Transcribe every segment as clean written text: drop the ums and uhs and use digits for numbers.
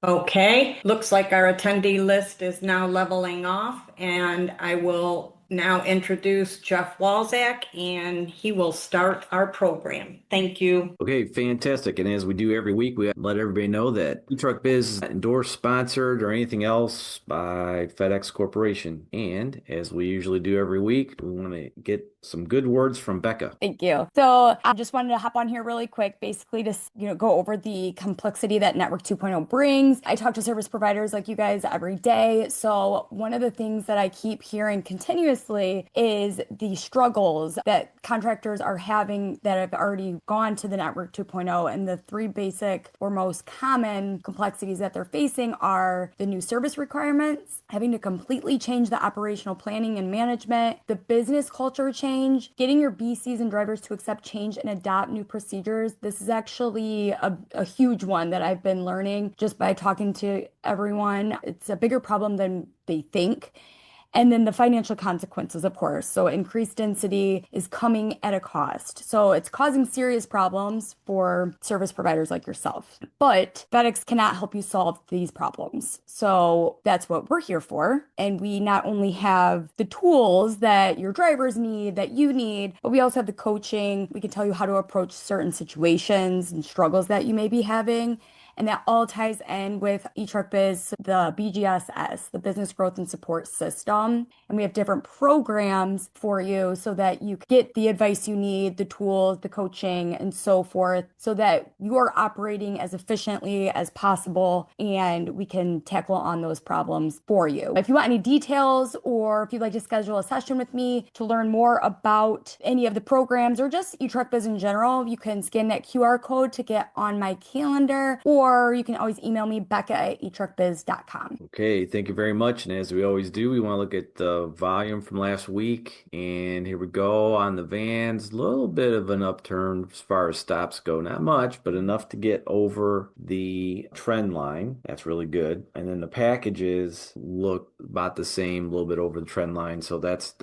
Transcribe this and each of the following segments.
Okay, looks like our attendee list is now leveling off, and I will now introduce Jeff Walzak, and he will start our program. Thank you. Okay, fantastic. And as we do every week, we let everybody know that eTruckBiz is not endorsed, sponsored, or anything else by FedEx Corporation. And as we usually do every week, we want to get some good words from Becca. Thank you. So I just wanted to hop on here really quick, basically to go over the complexity that Network 2.0 brings. I talk to service providers like you guys every day. So one of the things that I keep hearing continuously is the struggles that contractors are having that have already gone to the Network 2.0. And the three basic or most common complexities that they're facing are the new service requirements, having to completely change the operational planning and management, the business culture change, getting your BCs and drivers to accept change and adopt new procedures. This is actually a huge one that I've been learning just by talking to everyone. It's a bigger problem than they think. And then the financial consequences, of course. So increased density is coming at a cost. So it's causing serious problems for service providers like yourself. But FedEx cannot help you solve these problems. So that's what we're here for. And we not only have the tools that your drivers need, that you need, but we also have the coaching. We can tell you how to approach certain situations and struggles that you may be having. And that all ties in with eTruckBiz, the BGSS, the Business Growth and Support System. And we have different programs for you so that you get the advice you need, the tools, the coaching, and so forth, so that you are operating as efficiently as possible and we can tackle on those problems for you. If you want any details or if you'd like to schedule a session with me to learn more about any of the programs or just eTruckBiz in general, you can scan that QR code to get on my calendar, or you can always email me, becca@etruckbiz.com. Okay, thank you very much. And as we always do, we want to look at the volume from last week. And here we go on the vans. A little bit of an upturn as far as stops go. Not much, but enough to get over the trend line. That's really good. And then the packages look about the same, a little bit over the trend line. So that's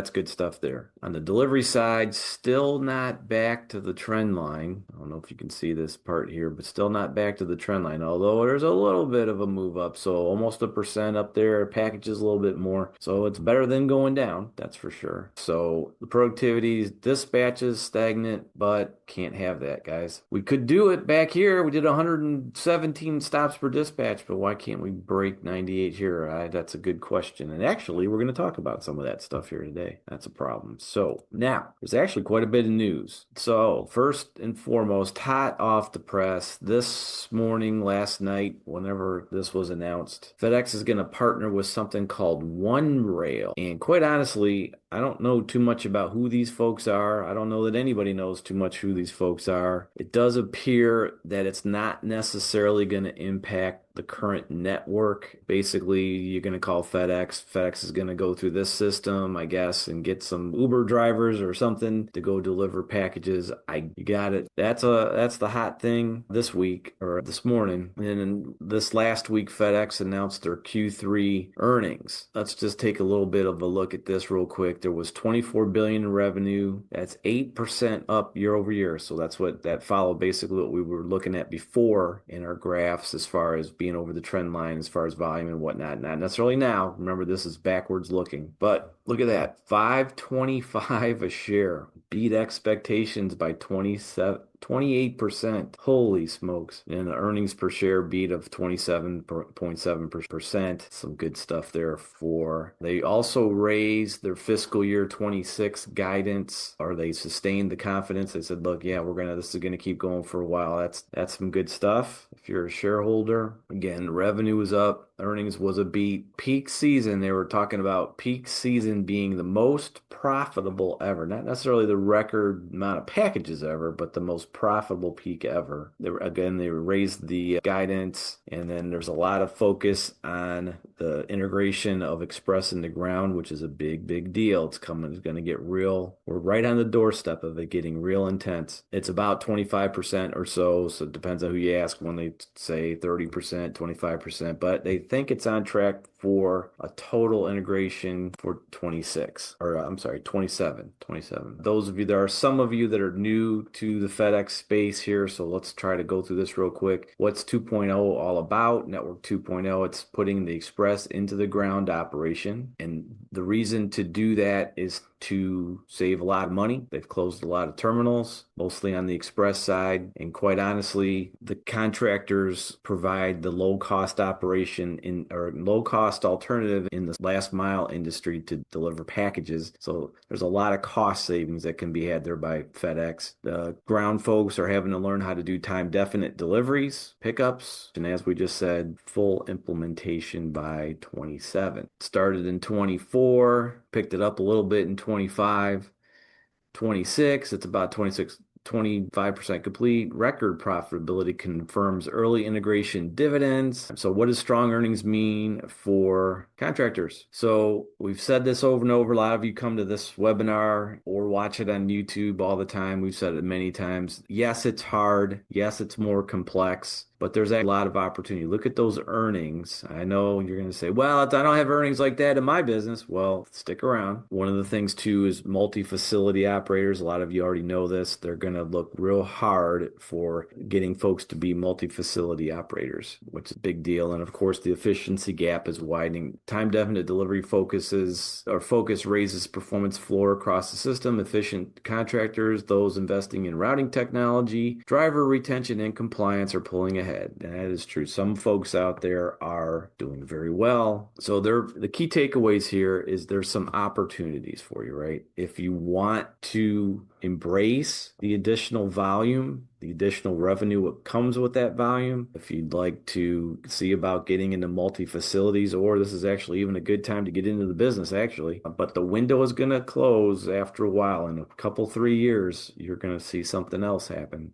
good stuff there. On the delivery side, still not back to the trend line. I don't know if you can see this part here, but still not back to the trend line, although there's a little bit of a move up. So almost 1% up there, packages a little bit more. So it's better than going down, that's for sure. So the productivity, dispatches stagnant, but can't have that, guys. We could do it back here. We did 117 stops per dispatch, but why can't we break 98 here? That's a good question. And actually, we're going to talk about some of that stuff here today. That's a problem. So now there's actually quite a bit of news. So first and foremost, hot off the press this morning, last night, whenever this was announced, FedEx is going to partner with something called One Rail. And quite honestly, I don't know too much about who these folks are. I don't know that anybody knows too much who these folks are. It does appear that it's not necessarily going to impact the current network. Basically, you're going to call FedEx. FedEx is going to go through this system, I guess, and get some Uber drivers or something to go deliver packages. You got it. That's the hot thing this week or this morning. And then this last week, FedEx announced their Q3 earnings. Let's just take a little bit of a look at this real quick. There was 24 billion in revenue. That's 8% up year over year. So that followed basically what we were looking at before in our graphs as far as being over the trend line as far as volume and whatnot. Not necessarily now. Remember, this is backwards looking. But look at that. 525 a share. Beat expectations by 28%. Holy smokes. And the earnings per share beat of 27.7%. Some good stuff there they also raised their fiscal year 26 guidance, or they sustained the confidence. They said, look, yeah, this is going to keep going for a while. That's some good stuff. If you're a shareholder, again, revenue was up. Earnings was a beat. Peak season, they were talking about peak season being the most profitable ever. Not necessarily the record amount of packages ever, but the most profitable peak ever. They raised the guidance, and then there's a lot of focus on the integration of Express in the ground, which is a big deal. It's going to get real. We're right on the doorstep of it getting real intense. It's about 25% or so. So it depends on who you ask when they say 30%, 25%, but they think it's on track for a total integration for 26, or I'm sorry, 27. Those of you, there are some of you that are new to the FedEx space here, so let's try to go through this real quick. What's 2.0 all about? Network 2.0, it's putting the Express into the ground operation. And the reason to do that is to save a lot of money. They've closed a lot of terminals, mostly on the Express side. And quite honestly, the contractors provide the low-cost operation or low-cost alternative in the last mile industry to deliver packages. So there's a lot of cost savings that can be had there by FedEx. The ground folks are having to learn how to do time-definite deliveries, pickups, and as we just said, full implementation by 27. Started in 24, picked it up a little bit in 25, 26, it's about 25% complete. Record profitability confirms early integration dividends. So what does strong earnings mean for contractors? So we've said this over and over. A lot of you come to this webinar or watch it on YouTube all the time. We've said it many times. Yes, it's hard. Yes, it's more complex, but there's a lot of opportunity. Look at those earnings. I know you're going to say, well, I don't have earnings like that in my business. Well, stick around. One of the things too is multi-facility operators. A lot of you already know this. They're going to look real hard for getting folks to be multi-facility operators, which is a big deal. And of course, the efficiency gap is widening. Time-definite delivery focus raises performance floor across the system. Efficient contractors, those investing in routing technology, driver retention, and compliance are pulling ahead. And that is true. Some folks out there are doing very well. So the key takeaways here is there's some opportunities for you, right? If you want to embrace the additional volume, the additional revenue that comes with that volume, if you'd like to see about getting into multi-facilities, or this is actually even a good time to get into the business actually, but the window is going to close after a while. In a couple, 3 years, you're going to see something else happen.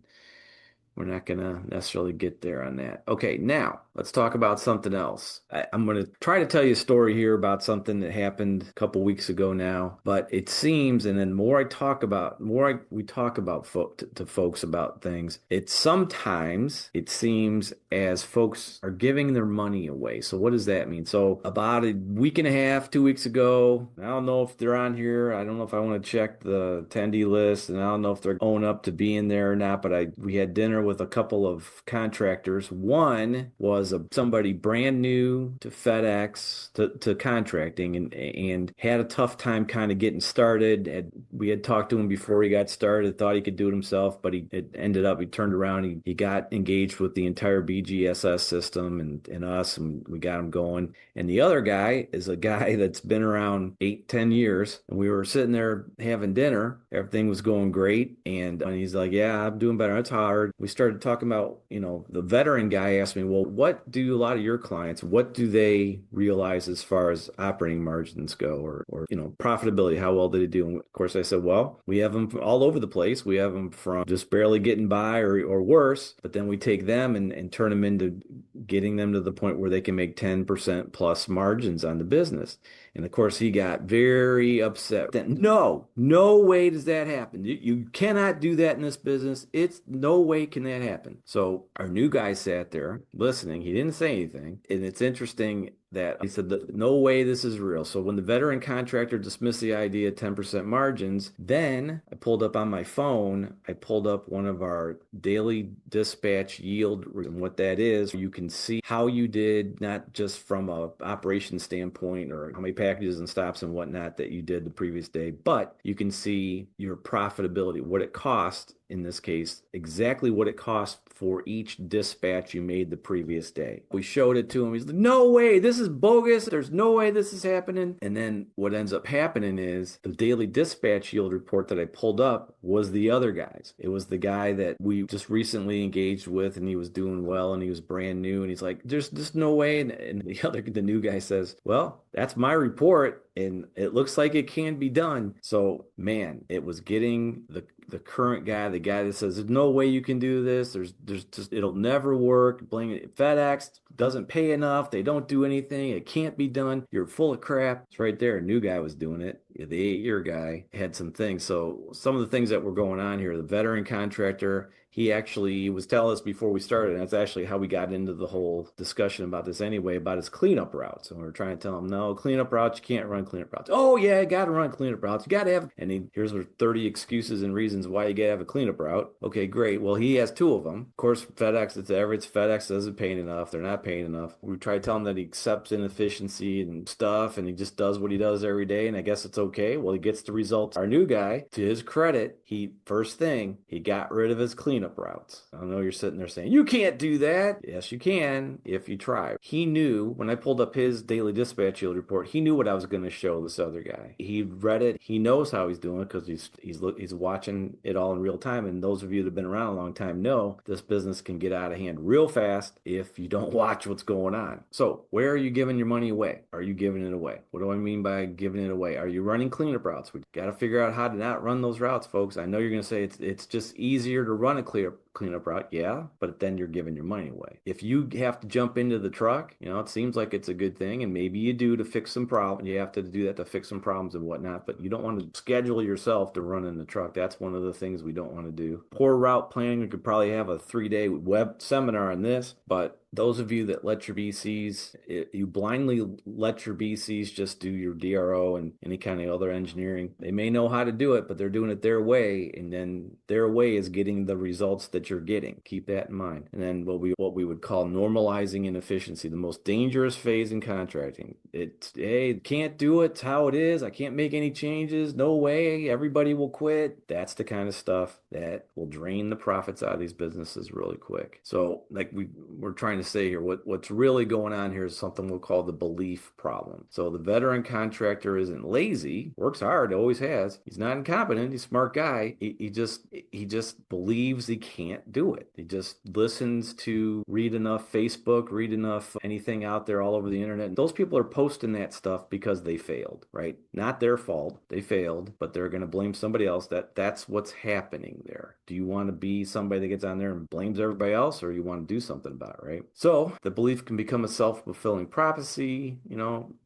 We're not going to necessarily get there on that. Okay, now let's talk about something else. I'm going to try to tell you a story here about something that happened a couple weeks ago now, but it seems, and then we talk about to folks about things, sometimes it seems as folks are giving their money away. So what does that mean? So about a week and a half, 2 weeks ago, I don't know if they're on here. I don't know if I want to check the attendee list, and I don't know if they're own up to being there or not, but we had dinner with a couple of contractors. One was somebody brand new to FedEx, to contracting, and had a tough time kind of getting started. We had talked to him before he got started, thought he could do it himself, but he turned around, he got engaged with the entire BGSS system and us, and we got him going. And the other guy is a guy that's been around 8-10 years, and we were sitting there having dinner. Everything was going great, and he's like, yeah, I'm doing better. It's hard. We started talking about, the veteran guy asked me, well, what do a lot of your clients, what do they realize as far as operating margins go, or profitability? How well did they do? And of course I said, well, we have them all over the place. We have them from just barely getting by or worse, but then we take them and turn them into getting them to the point where they can make 10% plus margins on the business. And of course, he got very upset. No way does that happen. You cannot do that in this business. It's no way can that happen. So our new guy sat there listening. He didn't say anything. And it's interesting that he said, no way this is real. So when the veteran contractor dismissed the idea of 10% margins, then I pulled up on my phone, I pulled up one of our daily dispatch yield, and what that is, you can see how you did, not just from a operation standpoint or how many packages and stops and whatnot that you did the previous day, but you can see your profitability, what it cost. In this case, exactly what it cost for each dispatch you made the previous day. We showed it to him. He's like, no way, this is bogus. There's no way this is happening. And then what ends up happening is the daily dispatch yield report that I pulled up was the other guy's. It was the guy that we just recently engaged with, and he was doing well, and he was brand new. And he's like, there's just no way. And the new guy says, well, that's my report, and it looks like it can be done. So, man, it was getting the current guy, the guy that says there's no way you can do this. There's just it'll never work. Blaming it. FedEx doesn't pay enough. They don't do anything. It can't be done. You're full of crap. It's right there. A new guy was doing it. The 8-year guy had some things. So some of the things that were going on here, the veteran contractor, he actually was telling us before we started, and that's actually how we got into the whole discussion about this anyway, about his cleanup routes. And we were trying to tell him, no, cleanup routes, you can't run cleanup routes. Oh, yeah, you got to run cleanup routes. You got to have, and here's 30 excuses and reasons why you got to have a cleanup route. Okay, great. Well, he has 2 of them. Of course, FedEx, it's FedEx doesn't pay enough. They're not paying enough. We try to tell him that he accepts inefficiency and stuff, and he just does what he does every day, and I guess it's okay. Well, he gets the results. Our new guy, to his credit, first thing, he got rid of his cleanup routes. I know you're sitting there saying, you can't do that. Yes, you can if you try. He knew, when I pulled up his daily dispatch yield report, he knew what I was going to show this other guy. He read it. He knows how he's doing it because he's watching it all in real time. And those of you that have been around a long time know this business can get out of hand real fast if you don't watch what's going on. So where are you giving your money away? Are you giving it away? What do I mean by giving it away? Are you running cleanup routes? We got to figure out how to not run those routes, folks. I know you're going to say it's just easier to run a cleanup route. Yeah, but then you're giving your money away. If you have to jump into the truck, it seems like it's a good thing, and maybe you do to fix some problems. You have to do that to fix some problems and whatnot, but you don't want to schedule yourself to run in the truck. That's one of the things we don't want to do. Poor route planning. We could probably have a 3-day web seminar on this, but those of you that let your BCs, you blindly let your BCs just do your DRO and any kind of other engineering. They may know how to do it, but they're doing it their way, and then their way is getting the results that you're getting. Keep that in mind. And then what we would call normalizing inefficiency, the most dangerous phase in contracting. It's, hey, can't do it. It's how it is. I can't make any changes. No way. Everybody will quit. That's the kind of stuff that will drain the profits out of these businesses really quick. So like we're trying to say here, what's really going on here is something we'll call the belief problem. So the veteran contractor isn't lazy, works hard, always has. He's not incompetent. He's a smart guy. He just believes he can't do it. He just listens to read enough Facebook, read enough anything out there all over the internet. Those people are posting that stuff because they failed, right? Not their fault. They failed, but they're going to blame somebody else. That's what's happening there. Do you want to be somebody that gets on there and blames everybody else, or you want to do something about it, right? So the belief can become a self-fulfilling prophecy.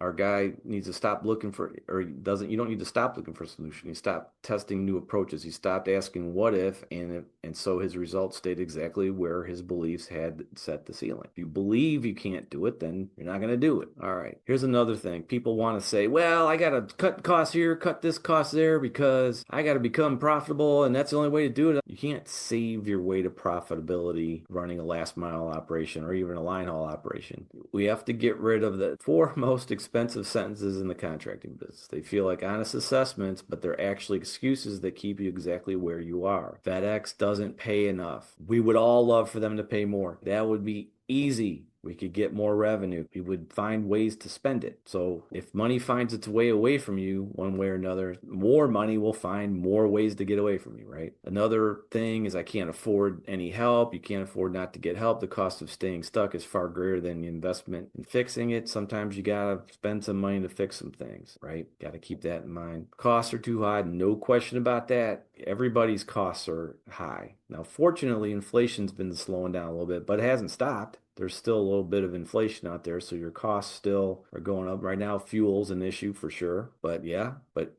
Our guy needs to stop looking for, or you don't need to stop looking for a solution. He stopped testing new approaches. He stopped asking what if, and so his results stayed exactly where his beliefs had set the ceiling. If you believe you can't do it, then you're not going to do it. All right. Here's another thing. People want to say, well, I got to cut costs here, cut this cost there because I got to become profitable, and that's the only way to do it. You can't save your way to profitability running a last mile operation or even a line haul operation. We have to get rid of the 4 most expensive sentences in the contracting business. They feel like honest assessments, but they're actually excuses that keep you exactly where you are. FedEx doesn't pay enough. We would all love for them to pay more. That would be easy. We could get more revenue. We would find ways to spend it. So if money finds its way away from you one way or another, more money will find more ways to get away from you, right? Another thing is I can't afford any help. You can't afford not to get help. The cost of staying stuck is far greater than the investment in fixing it. Sometimes you got to spend some money to fix some things, right? Got to keep that in mind. Costs are too high. No question about that. Everybody's costs are high. Now, fortunately, inflation's been slowing down a little bit, but it hasn't stopped. There's still a little bit of inflation out there, so your costs still are going up. Right now, fuel's an issue for sure. But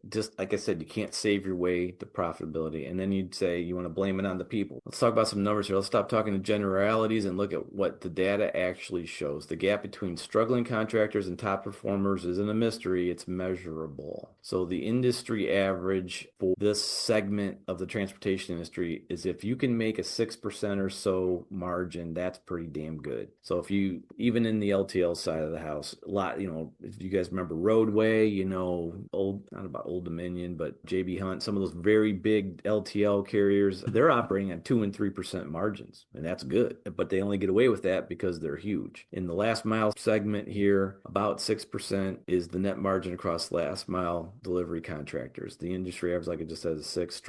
just like I said, you can't save your way to profitability. And then you'd say you want to blame it on the people. Let's talk about some numbers here. Let's stop talking to generalities and look at what the data actually shows. The gap between struggling contractors and top performers isn't a mystery. It's measurable. So the industry average for this segment of the transportation industry is if you can make a 6% or so margin, that's pretty damn good. So if you, even in the LTL side of the house, a lot, if you guys remember Roadway, not about Old Dominion, but JB Hunt, some of those very big LTL carriers, they're operating at 2 and 3% margins, and that's good. But they only get away with that because they're huge. In the last mile segment here, about 6% is the net margin across last mile delivery contractors. The industry average, like it just says, is 6.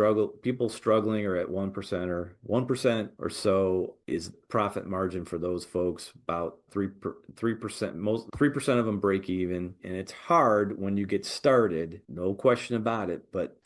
People struggling are at 1% or so is profit margin for those folks about 3%. Most 3% of them break even, and it's hard when you get started, no question about it. But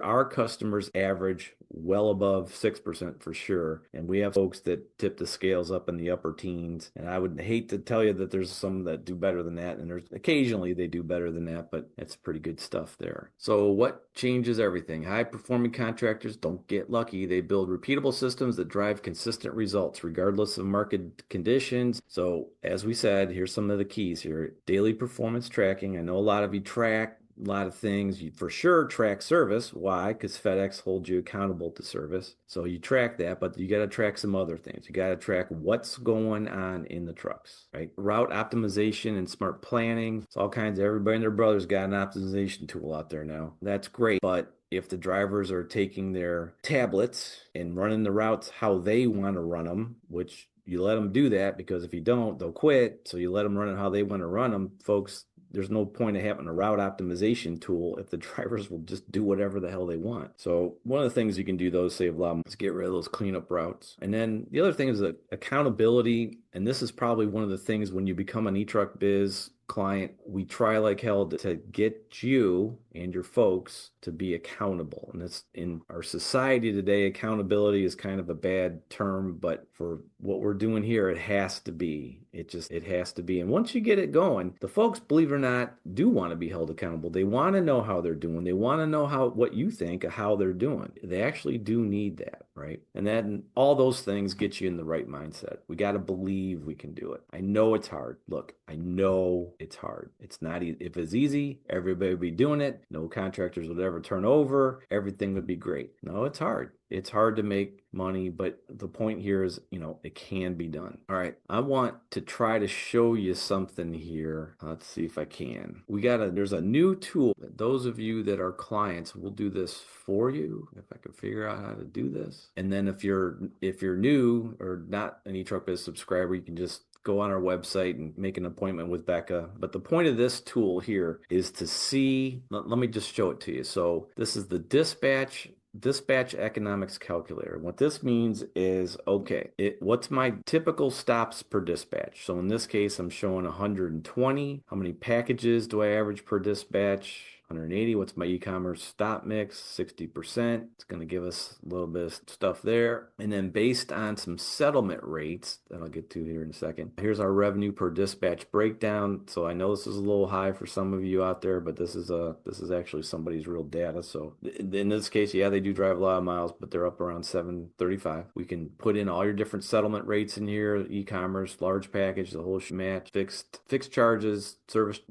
our customers average well above 6% for sure, and we have folks that tip the scales up in the upper teens. And I would hate to tell you that there's some that do better than that, and there's occasionally they do better than that, but it's pretty good stuff there. So what changes everything? High performing contractors don't get lucky. They build repeatable systems that drive consistent results regardless of market conditions. So as we said, here's some of the keys here. Daily performance tracking. I know a lot of you track a lot of things. You for sure track service. Why? Because FedEx holds you accountable to service. So you track that, but you got to track some other things. You got to track what's going on in the trucks, right? Route optimization and smart planning. It's all kinds of, everybody and their brother's got an optimization tool out there now. That's great, but if the drivers are taking their tablets and running the routes how they want to run them, which you let them do that, because if you don't, they'll quit. So you let them run it how they want to run them, folks. There's no point of having a route optimization tool if the drivers will just do whatever the hell they want. So one of the things you can do, though, save a lot, is get rid of those cleanup routes. And then the other thing is that accountability. And this is probably one of the things when you become an eTruckBiz client, we try like hell to get you and your folks to be accountable. And it's in our society today, accountability is kind of a bad term, but for what we're doing here, it has to be. It has to be. And once you get it going, the folks, believe it or not, do want to be held accountable. They want to know how they're doing. They want to know what you think of how they're doing. They actually do need that, right? And then all those things get you in the right mindset. We got to believe we can do it. I know it's hard. Look, I know it's hard. It's not easy. If it's easy, everybody would be doing it. No contractors would ever turn over. Everything would be great. No, it's hard. It's hard to make money, but the point here is, it can be done. All right. I want to try to show you something here. Let's see if I can. There's a new tool. Those of you that are clients, will do this for you. If I can figure out how to do this. And then if you're new or not an eTruckBiz subscriber, you can just go on our website and make an appointment with Becca. But the point of this tool here is to see, let me just show it to you. So this is the dispatch economics calculator. What this means is, okay, what's my typical stops per dispatch? So in this case, I'm showing 120. How many packages do I average per dispatch? 180. What's my e-commerce stop mix? 60%. It's going to give us a little bit of stuff there. And then based on some settlement rates that I'll get to here in a second, here's our revenue per dispatch breakdown. So I know this is a little high for some of you out there, but this is actually somebody's real data. So in this case, yeah, they do drive a lot of miles, but they're up around 735. We can put in all your different settlement rates in here, e-commerce, large package, the whole match, fixed charges,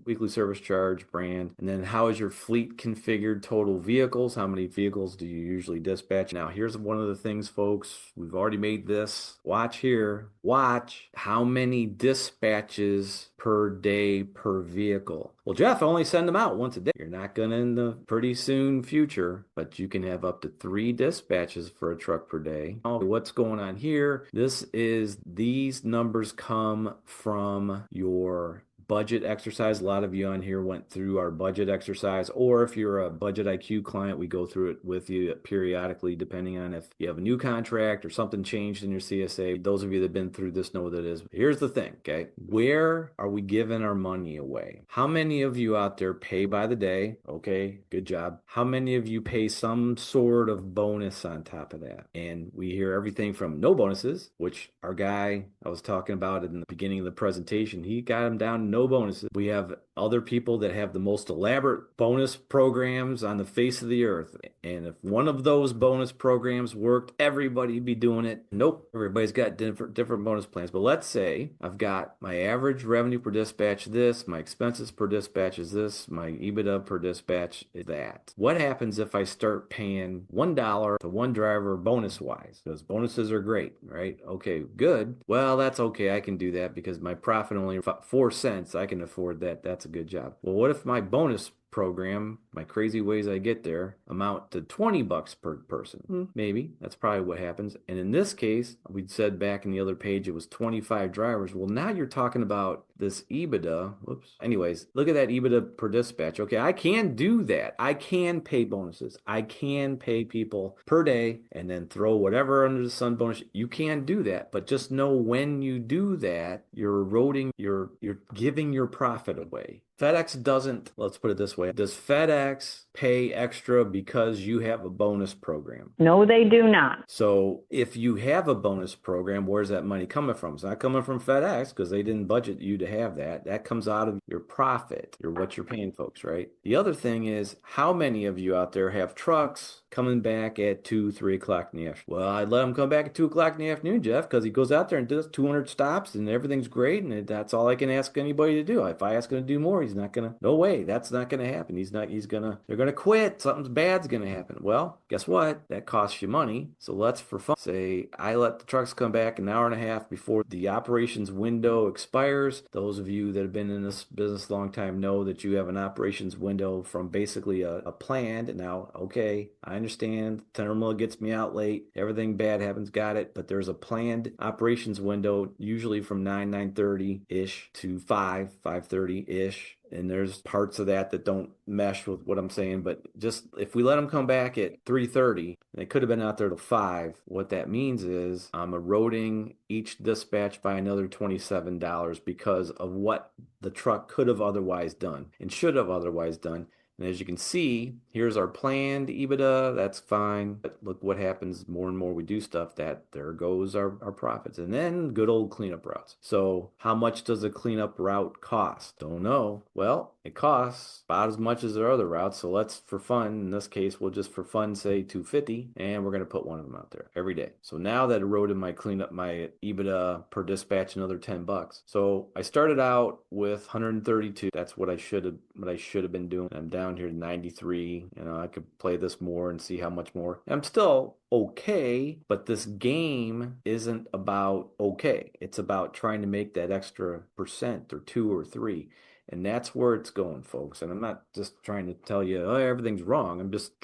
weekly service charge, brand, and then how is your fleet configured, total vehicles, how many vehicles do you usually dispatch? Now here's one of the things, folks, we've already made this. Watch here. Watch how many dispatches per day per vehicle. Well, Jeff, I only send them out once a day. You're not gonna in the pretty soon future, but you can have up to 3 dispatches for a truck per day. What's going on here? These numbers come from your budget exercise. A lot of you on here went through our budget exercise, or if you're a Budget IQ client, we go through it with you periodically, depending on if you have a new contract or something changed in your CSA. Those of you that have been through this know what it is. Here's the thing, okay? Where are we giving our money away? How many of you out there pay by the day? Okay, good job. How many of you pay some sort of bonus on top of that? And we hear everything from no bonuses, which our guy I was talking about in the beginning of the presentation, he got him down to no bonuses. We have other people that have the most elaborate bonus programs on the face of the earth. And if one of those bonus programs worked, everybody'd be doing it. Nope. Everybody's got different bonus plans. But let's say I've got my average revenue per dispatch this, my expenses per dispatch is this, my EBITDA per dispatch is that. What happens if I start paying $1 to one driver bonus wise? Those bonuses are great, right? Okay, good. Well, that's okay. I can do that because my profit only 4 cents. I can afford that. That's a good job. Well, what if my bonus program, my crazy ways I get there, amount to $20 per person. Maybe that's probably what happens. And in this case, we said back in the other page, it was 25 drivers. Well, now you're talking about this EBITDA. Whoops. Anyways, look at that EBITDA per dispatch. Okay, I can do that. I can pay bonuses. I can pay people per day and then throw whatever under the sun bonus. You can do that, but just know when you do that, you're eroding, you're giving your profit away. FedEx doesn't, let's put it this way. Does FedEx pay extra because you have a bonus program? No, they do not. So if you have a bonus program, where's that money coming from? It's not coming from FedEx because they didn't budget you to have that. That comes out of your profit, what you're paying folks, right? The other thing is, how many of you out there have trucks coming back at 2, 3 o'clock in the afternoon? Well, I let him come back at 2 o'clock in the afternoon, Jeff, because he goes out there and does 200 stops and everything's great. And that's all I can ask anybody to do. If I ask him to do more, he's not going to, no way, that's not going to happen. They're going to quit. Something bad's going to happen. Well, guess what? That costs you money. So let's, for fun, say I let the trucks come back an hour and a half before the operations window expires. Those of you that have been in this business a long time know that you have an operations window from basically a planned. Now, okay, I understand terminal gets me out late. Everything bad happens. Got it. But there's a planned operations window, usually from 9:30-ish to 5:30-ish. And there's parts of that don't mesh with what I'm saying. But just if we let them come back at 3:30, and they could have been out there till 5, what that means is I'm eroding each dispatch by another $27 because of what the truck could have otherwise done and should have otherwise done. And as you can see, here's our planned EBITDA. That's fine. But look what happens more and more we do stuff, that there goes our profits. And then good old cleanup routes. So how much does a cleanup route cost? Don't know. Well, it costs about as much as their other routes. So let's, for fun, in this case, we'll just for fun say $250, and we're going to put one of them out there every day. So now that eroded my EBITDA per dispatch another $10. So I started out with 132. That's what I should have been doing. I'm down here to 93. I could play this more and see how much more. I'm still okay, but this game isn't about okay. It's about trying to make that extra percent or 2 or 3. And that's where it's going, folks. And I'm not just trying to tell you, oh, everything's wrong. We're just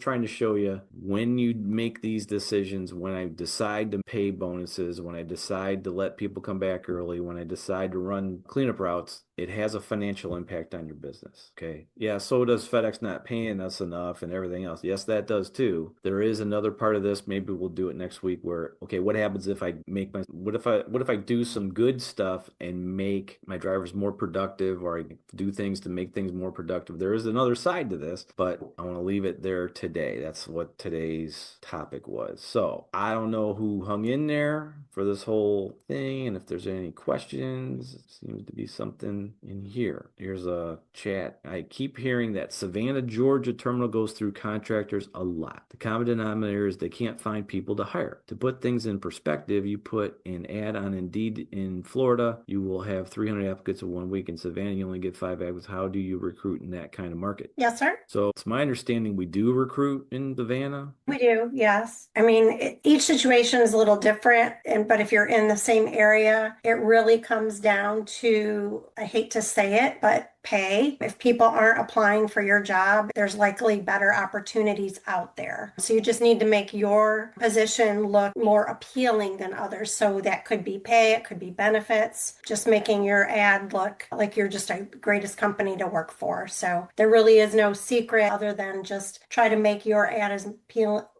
trying to show you when you make these decisions, when I decide to pay bonuses, when I decide to let people come back early, when I decide to run cleanup routes, it has a financial impact on your business. Okay. Yeah. So does FedEx not paying us enough and everything else. Yes, that does too. There is another part of this. Maybe we'll do it next week where, okay, what happens if what if I do some good stuff and make my drivers more productive, or I do things to make things more productive? There is another side to this, but I want to leave it there today. That's what today's topic was. So I don't know who hung in there for this whole thing. And if there's any questions, it seems to be something in here. Here's a chat. I keep hearing that Savannah, Georgia terminal goes through contractors a lot. The common denominator is they can't find people to hire. To put things in perspective, you put an ad on Indeed in Florida, you will have 300 applicants in 1 week. In Savannah, you only get 5 applicants. How do you recruit in that kind of market? Yes, sir. So it's my understanding we do recruit in Savannah. We do, yes. I mean, each situation is a little different, but if you're in the same area, it really comes down to, I hate to say it, but pay. If people aren't applying for your job, there's likely better opportunities out there. So you just need to make your position look more appealing than others. So that could be pay, it could be benefits, just making your ad look like you're just a greatest company to work for. So there really is no secret other than just try to make your ad as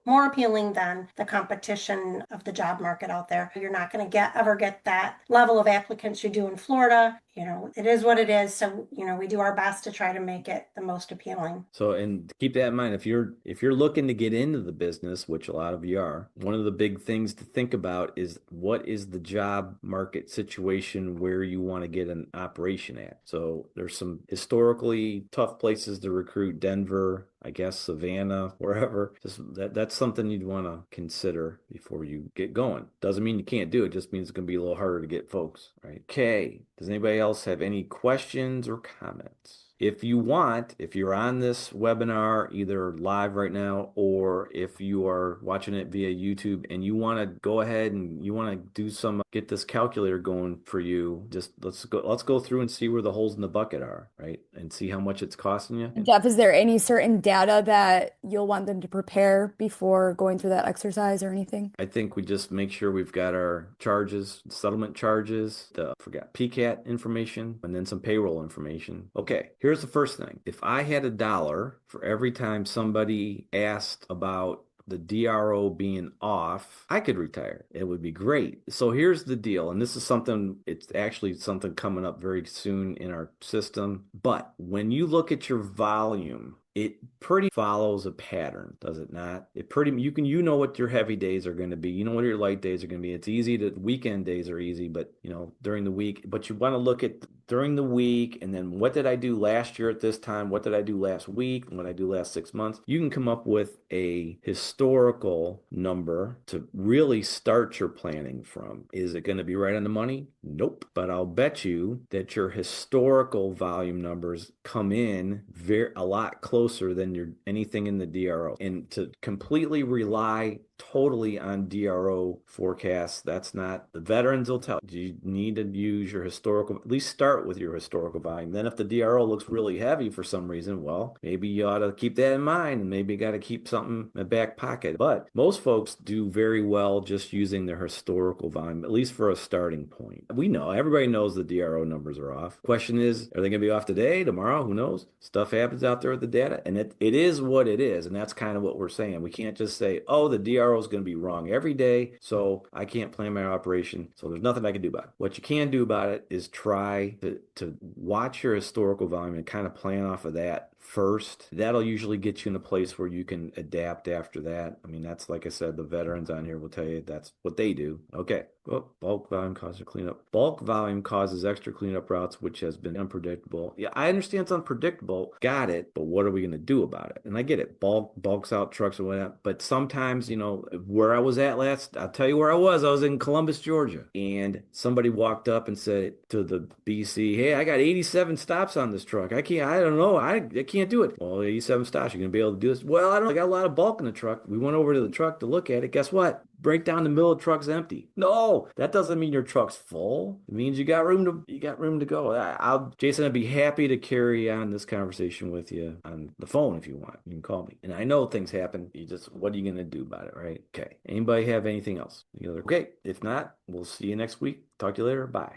more appealing than the competition of the job market out there. You're not going to ever get that level of applicants you do in Florida. It is what it is. So, we do our best to try to make it the most appealing. So, and keep that in mind, if you're looking to get into the business, which a lot of you are, one of the big things to think about is what is the job market situation where you want to get an operation at. So there's some historically tough places to recruit: Denver, I guess Savannah, wherever. Just that's something you'd want to consider before you get going. Doesn't mean you can't do it, just means it's going to be a little harder to get folks, right? Okay. Does anybody else have any questions or comments? If you want, if you're on this webinar, either live right now, or if you are watching it via YouTube and you want to go ahead and you want to do some, get this calculator going for you, just let's go through and see where the holes in the bucket are, right? And see how much it's costing you. Jeff, is there any certain data that you'll want them to prepare before going through that exercise or anything? I think we just make sure we've got our charges, settlement charges, forgot PCAT information, and then some payroll information. Okay, here's the first thing. If I had $1 for every time somebody asked about the DRO being off, I could retire. It would be great. So here's the deal, and this is something, it's actually something coming up very soon in our system. But when you look at your volume, it pretty follows a pattern, does it not? You know what your heavy days are going to be. You know what your light days are going to be. It's easy to, weekend days are easy, but during the week, but you want to look at during the week, and then what did I do last year at this time? What did I do last week? What did I do last 6 months? You can come up with a historical number to really start your planning from. Is it going to be right on the money? Nope. But I'll bet you that your historical volume numbers come in a lot closer than anything in the DRO. And to completely rely totally on DRO forecasts, that's not, the veterans will tell you need to use your historical, at least start with your historical volume. Then if the DRO looks really heavy for some reason, well, maybe you ought to keep that in mind, and maybe you got to keep something in the back pocket. But most folks do very well just using their historical volume, at least for a starting point. We know, everybody knows the DRO numbers are off. Question is, are they going to be off today, tomorrow? Who knows? Stuff happens out there with the data, and it is what it is. And that's kind of what we're saying. We can't just say, oh, the DRO is going to be wrong every day, so I can't plan my operation, so there's nothing I can do about it. What you can do about it is try to watch your historical volume and kind of plan off of that first. That'll usually get you in a place where you can adapt after that. I mean, that's, like I said, the veterans on here will tell you that's what they do. Okay. Well, bulk volume causes cleanup. Bulk volume causes extra cleanup routes, which has been unpredictable. Yeah, I understand it's unpredictable. Got it. But what are we going to do about it? And I get it. Bulks out trucks or whatnot. But sometimes, where I was at I'll tell you where I was. I was in Columbus, Georgia. And somebody walked up and said to the BC, hey, I got 87 stops on this truck. I don't know. I can't do it. Well, 87 stops. You're going to be able to do this? Well, I got a lot of bulk in the truck. We went over to the truck to look at it. Guess what? Break down the middle of the truck's empty. No, that doesn't mean your truck's full. It means you got room to go. Jason, I'd be happy to carry on this conversation with you on the phone if you want. You can call me. And I know things happen. What are you going to do about it, right? Okay. Anybody have anything else? Okay. If not, we'll see you next week. Talk to you later. Bye.